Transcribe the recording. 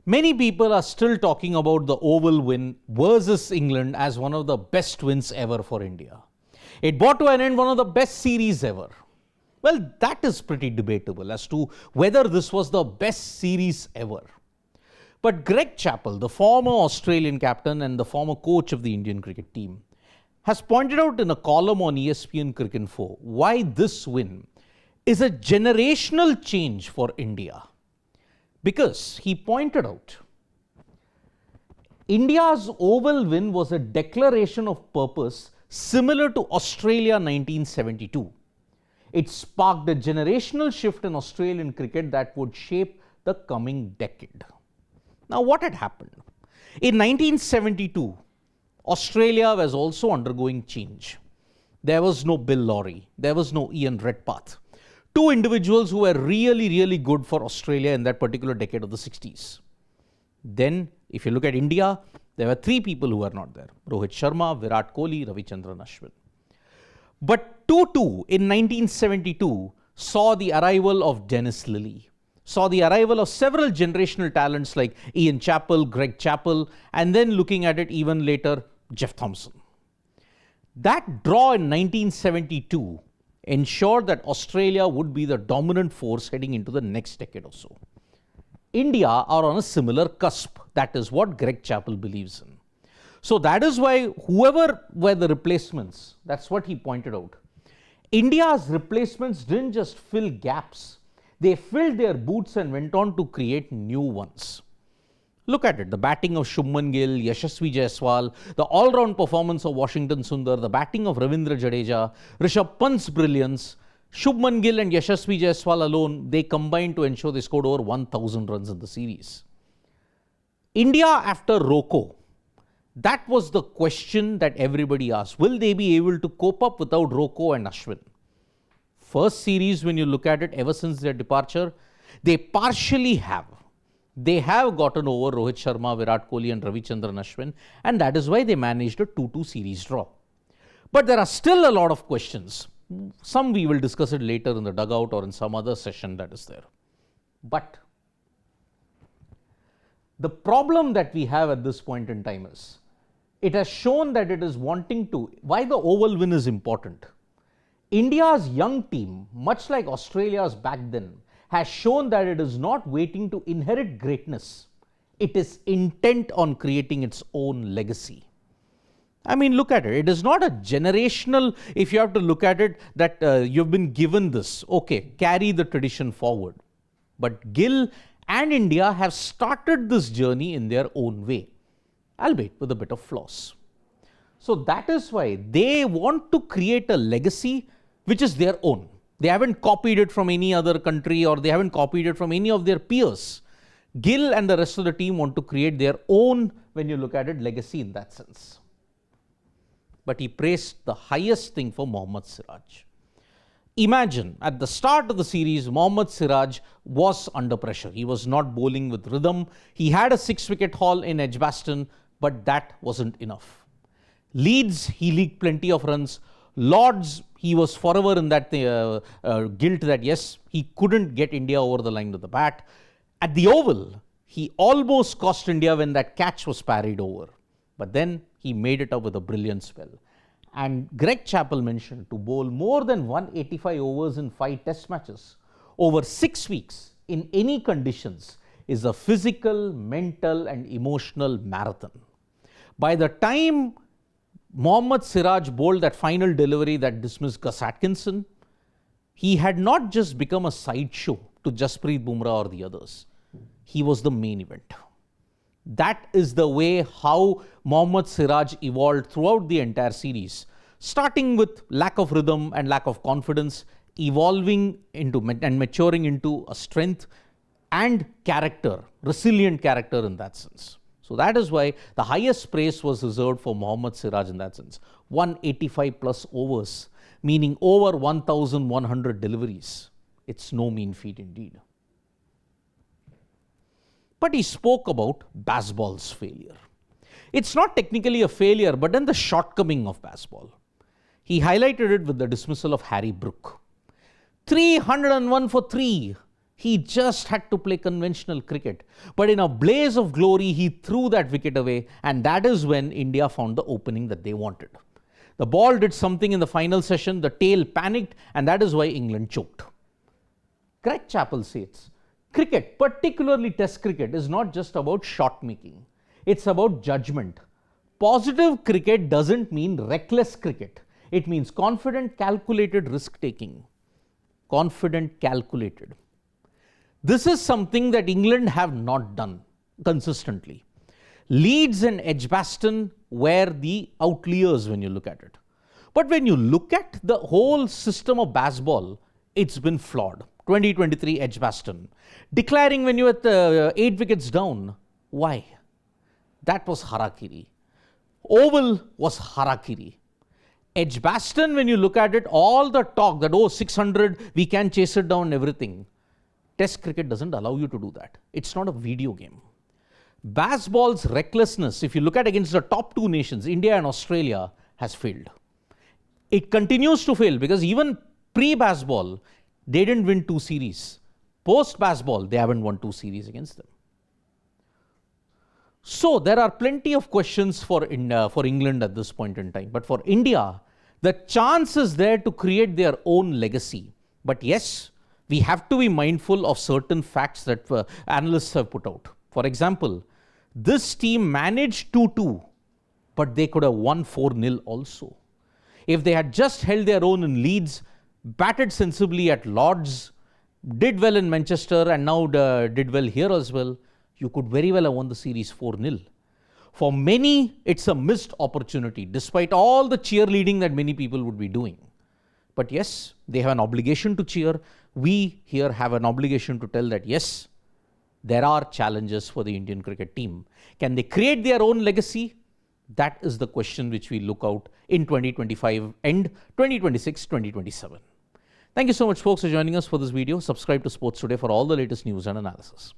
Many people are still talking about the Oval win versus England as one of the best wins ever for India. It brought to an end one of the best series ever. Well, that is pretty debatable as to whether this was the best series ever. But Greg Chappell, the former Australian captain and the former coach of the Indian cricket team, has pointed out in a column on ESPNcricinfo why this win is a generational change for India. Because he pointed out, India's Oval win was a declaration of purpose similar to Australia 1972. It sparked a generational shift in Australian cricket that would shape the coming decade. Now, what had happened? In 1972, Australia was also undergoing change. There was no Bill Lawry. There was no Ian Redpath. Two individuals who were really good for Australia in that particular decade of the 60s. Then, if you look at India, there were three people who were not there. Rohit Sharma, Virat Kohli, Ravichandran Ashwin. But 2-2 in 1972 saw the arrival of Dennis Lillee, saw the arrival of several generational talents like Ian Chappell, Greg Chappell, and then looking at it even later, Jeff Thomson. That draw in 1972 ensured that Australia would be the dominant force heading into the next decade or so. India are on a similar cusp. That is what Greg Chappell believes in. So that is why whoever were the replacements, that's what he pointed out. India's replacements didn't just fill gaps. They filled their boots and went on to create new ones. Look at it, the batting of Shubman Gill, Yashasvi Jaiswal, the all-round performance of Washington Sundar, the batting of Ravindra Jadeja, Rishabh Pant's brilliance. Shubman Gill and Yashasvi Jaiswal alone, they combined to ensure they scored over 1,000 runs in the series. India after Rocco, that was the question that everybody asked. Will they be able to cope up without Rocco and Ashwin? First series, when you look at it, ever since their departure, they partially have. They have gotten over Rohit Sharma, Virat Kohli and Ravichandran Ashwin, and that is why they managed a 2-2 series draw. But there are still a lot of questions. Some we will discuss it later in the dugout or in some other session that is there. But the problem that we have at this point in time is, it has shown that it is wanting to, why the Oval win is important. India's young team, much like Australia's back then, has shown that it is not waiting to inherit greatness. It is intent on creating its own legacy. I mean, look at it. It is not a generational, if you have to look at it, that you've been given this. Okay, carry the tradition forward. But Gill and India have started this journey in their own way, albeit with a bit of flaws. So that is why they want to create a legacy which is their own. They haven't copied it from any other country or they haven't copied it from any of their peers. Gill and the rest of the team want to create their own, when you look at it, legacy in that sense. But he praised the highest thing for Mohammad Siraj. Imagine, at the start of the series, Mohammad Siraj was under pressure. He was not bowling with rhythm. He had a 6-wicket haul in Edgbaston, but that wasn't enough. Leeds, he leaked plenty of runs. Lords, he was forever in that guilt that yes, he couldn't get India over the line with the bat. At the Oval, he almost cost India when that catch was parried over. But then he made it up with a brilliant spell. And Greg Chappell mentioned to bowl more than 185 overs in 5 test matches over 6 weeks in any conditions is a physical, mental and emotional marathon. By the time Mohammad Siraj bowled that final delivery that dismissed Gus Atkinson, he had not just become a sideshow to Jasprit Bumrah or the others. He was the main event. That is the way how Mohammad Siraj evolved throughout the entire series, starting with lack of rhythm and lack of confidence, evolving into and maturing into a strength and character, resilient character in that sense. So that is why the highest praise was reserved for Mohammad Siraj in that sense. 185 plus overs, meaning over 1,100 deliveries. It's no mean feat indeed. But he spoke about Bazball's failure. It's not technically a failure, but then the shortcoming of Bazball. He highlighted it with the dismissal of Harry Brook. 301 for 3. He just had to play conventional cricket. But in a blaze of glory, he threw that wicket away, and that is when India found the opening that they wanted. The ball did something in the final session, the tail panicked, and that is why England choked. Greg Chappell says, cricket, particularly Test cricket, is not just about shot making. It's about judgment. Positive cricket doesn't mean reckless cricket. It means confident, calculated risk taking. Confident, calculated. This is something that England have not done consistently. Leeds and Edgbaston were the outliers when you look at it. But when you look at the whole system of baseball, it's been flawed. 2023 Edgbaston. Declaring when you were at 8 wickets down. Why? That was harakiri. Oval was harakiri. Edgbaston, when you look at it, all the talk that, oh, 600, we can chase it down, everything. Test cricket doesn't allow you to do that. It's not a video game. Baseball's recklessness, if you look at against the top two nations, India and Australia, has failed. It continues to fail because even pre-baseball, they didn't win 2 series. Post-baseball, they haven't won 2 series against them. So there are plenty of questions for England at this point in time. But for India, the chance is there to create their own legacy. But yes, we have to be mindful of certain facts that analysts have put out. For example, this team managed 2-2, but they could have won 4-0 also. If they had just held their own in Leeds, batted sensibly at Lords, did well in Manchester, and now did well here as well, you could very well have won the series 4-0. For many, it's a missed opportunity, despite all the cheerleading that many people would be doing. But yes, they have an obligation to cheer. We here have an obligation to tell that yes, there are challenges for the Indian cricket team. Can they create their own legacy? That is the question which we look out in 2025 and 2026, 2027. Thank you so much, folks, for joining us for this video. Subscribe to Sports Today for all the latest news and analysis.